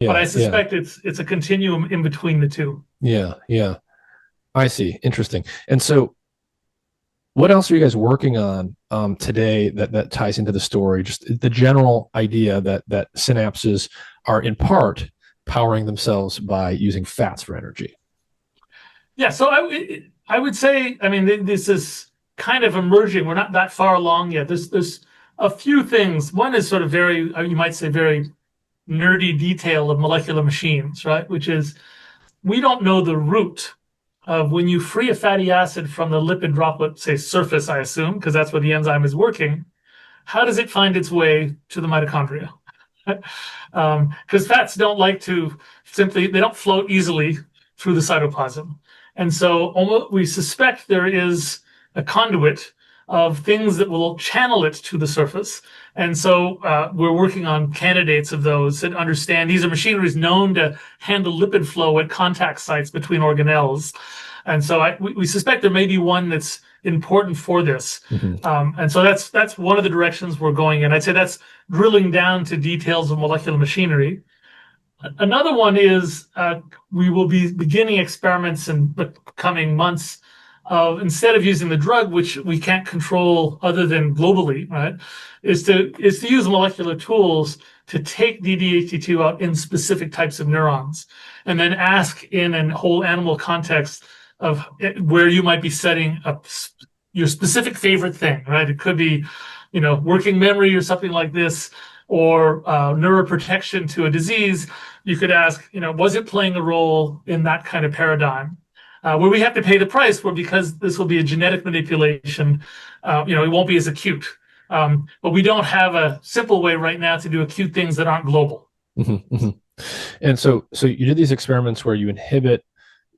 but Yeah, I yeah, suspect it's a continuum in between the two. yeah, yeah. I see. Interesting. And so, what else are you guys working on today that ties into the story? Just the general idea that synapses are in part powering themselves by using fats for energy. Yeah, so I would say, I mean, this is kind of emerging. We're not that far along yet. There's a few things. One is sort of very, you might say, very nerdy detail of molecular machines, right? Which is we don't know the root of when you free a fatty acid from the lipid droplet, say surface, I assume, because that's where the enzyme is working. How does it find its way to the mitochondria? Because fats don't like to simply, they don't float easily through the cytoplasm. And so almost, we suspect there is a conduit of things that will channel it to the surface. And so we're working on candidates of those that understand these are machineries known to handle lipid flow at contact sites between organelles. And so we suspect there may be one that's important for this. Mhm. And so that's one of the directions we're going in. I'd say that's drilling down to details of molecular machinery. Another one is we will be beginning experiments in the coming months of instead of using the drug, which we can't control other than globally, right, is to use molecular tools to take DDHT2 out in specific types of neurons, and then ask in a whole animal context of where you might be setting up your specific favorite thing, right? It could be, working memory or something like this, or neuroprotection to a disease. You could ask, was it playing a role in that kind of paradigm? Where we have to pay the price, where because this will be a genetic manipulation, it won't be as acute. But we don't have a simple way right now to do acute things that aren't global. Mhm, mhm. And so you did these experiments where you inhibit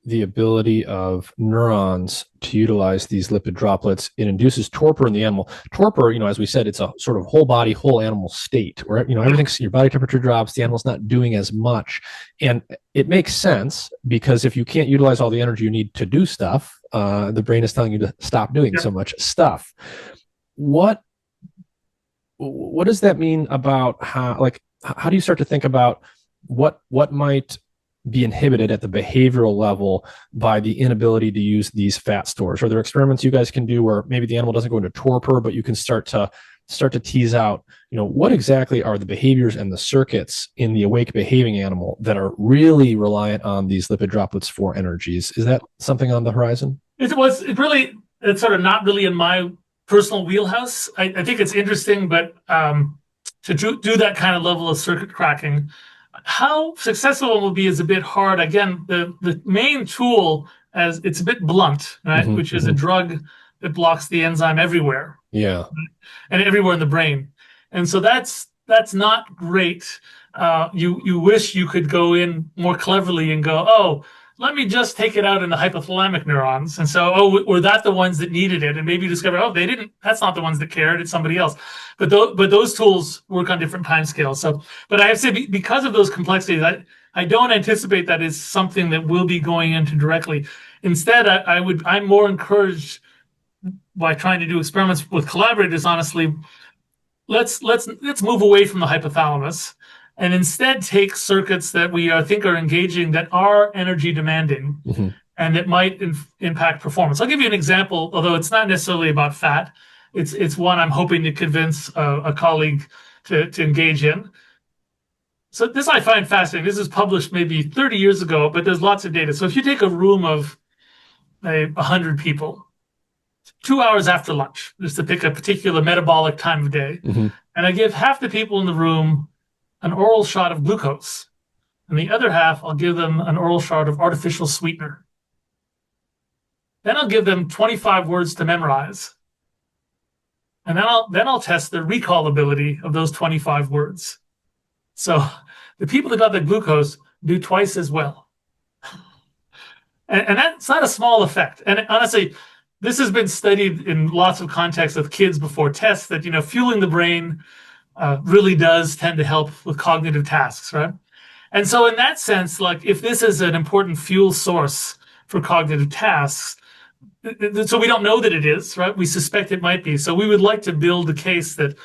the ability of neurons to utilize these lipid droplets. It induces torpor in the animal. Torpor, as we said, it's a sort of whole body, whole animal state where, Yeah. everything's, your body temperature drops, the animal's not doing as much. And it makes sense because if you can't utilize all the energy you need to do stuff, the brain is telling you to stop doing Yeah. so much stuff. What what does that mean about how do you start to think about what might be inhibited at the behavioral level by the inability to use these fat stores? Are there experiments you guys can do where maybe the animal doesn't go into torpor, but you can start to tease out, what exactly are the behaviors and the circuits in the awake behaving animal that are really reliant on these lipid droplets for energies? Is that something on the horizon? It's sort of not really in my personal wheelhouse. I think it's interesting, but to do that kind of level of circuit cracking, how successful it will be is a bit hard. Again, the main tool, as it's a bit blunt, right, Mm-hmm, which is a mm-hmm. drug that blocks the enzyme everywhere Yeah. and everywhere in the brain. And so that's not great. You wish you could go in more cleverly and go, oh, let me just take it out in the hypothalamic neurons. And so, oh, were that the ones that needed it? And maybe discover, oh, they didn't. That's not the ones that cared. It's somebody else. But those tools work on different time scales. So, but I have to say, because of those complexities, I don't anticipate that is something that we'll be going into directly. Instead, I'm more encouraged by trying to do experiments with collaborators. Honestly, let's move away from the hypothalamus and instead take circuits that we think are engaging that are energy demanding Mm-hmm. and that might impact performance. I'll give you an example, although it's not necessarily about fat. It's one I'm hoping to convince a colleague to engage in. So this I find fascinating. This is published maybe 30 years ago, but there's lots of data. So if you take a room of 100 people, 2 hours after lunch, just to pick a particular metabolic time of day, Mm-hmm. and I give half the people in the room an oral shot of glucose, and the other half I'll give them an oral shot of artificial sweetener. Then I'll give them 25 words to memorize, and then I'll test the recall ability of those 25 words. So the people that got the glucose do twice as well, and that's not a small effect. And honestly, this has been studied in lots of contexts with kids before tests that fueling the brain really does tend to help with cognitive tasks, right? And so, in that sense, like if this is an important fuel source for cognitive tasks, so we don't know that it is, right? We suspect it might be. So we would like to build a case that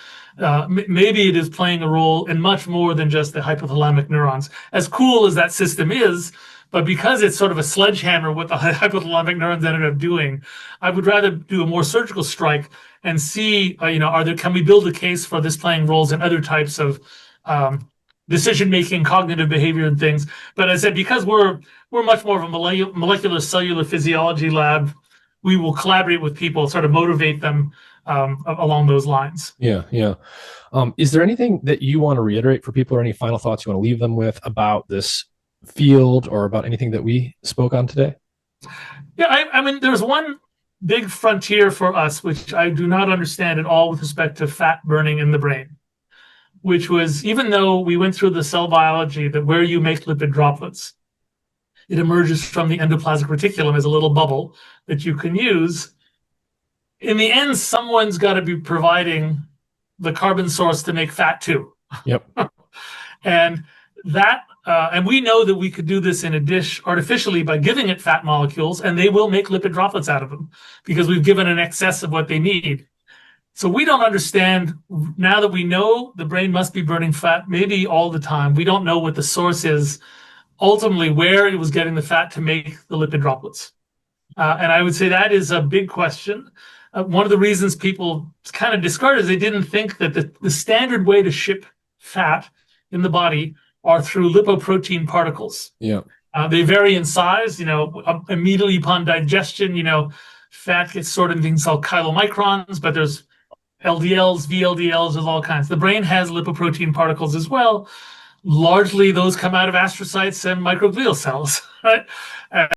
Maybe it is playing a role in much more than just the hypothalamic neurons. As cool as that system is, but because it's sort of a sledgehammer, what the hypothalamic neurons ended up doing, I would rather do a more surgical strike and see, can we build a case for this playing roles in other types of decision making, cognitive behavior, and things. But as I said, because we're much more of a molecular cellular physiology lab, we will collaborate with people, sort of motivate them along those lines. Yeah, yeah. Is there anything that you want to reiterate for people, or any final thoughts you want to leave them with about this field or about anything that we spoke on today? Yeah, I mean, there's one big frontier for us, which I do not understand at all with respect to fat burning in the brain, which was, even though we went through the cell biology that where you make lipid droplets, it emerges from the endoplasmic reticulum as a little bubble that you can use. In the end, someone's got to be providing the carbon source to make fat too. Yep. And we know that we could do this in a dish artificially by giving it fat molecules, and they will make lipid droplets out of them because we've given an excess of what they need. So we don't understand, now that we know the brain must be burning fat maybe all the time, we don't know what the source is, ultimately where it was getting the fat to make the lipid droplets. And I would say that is a big question. One of the reasons people kind of discard is they didn't think that the standard way to ship fat in the body are through lipoprotein particles. Yeah. They vary in size, immediately upon digestion, fat gets sorted in things called chylomicrons, but there's LDLs, VLDLs, there's all kinds. The brain has lipoprotein particles as well. Largely those come out of astrocytes and microglial cells, right?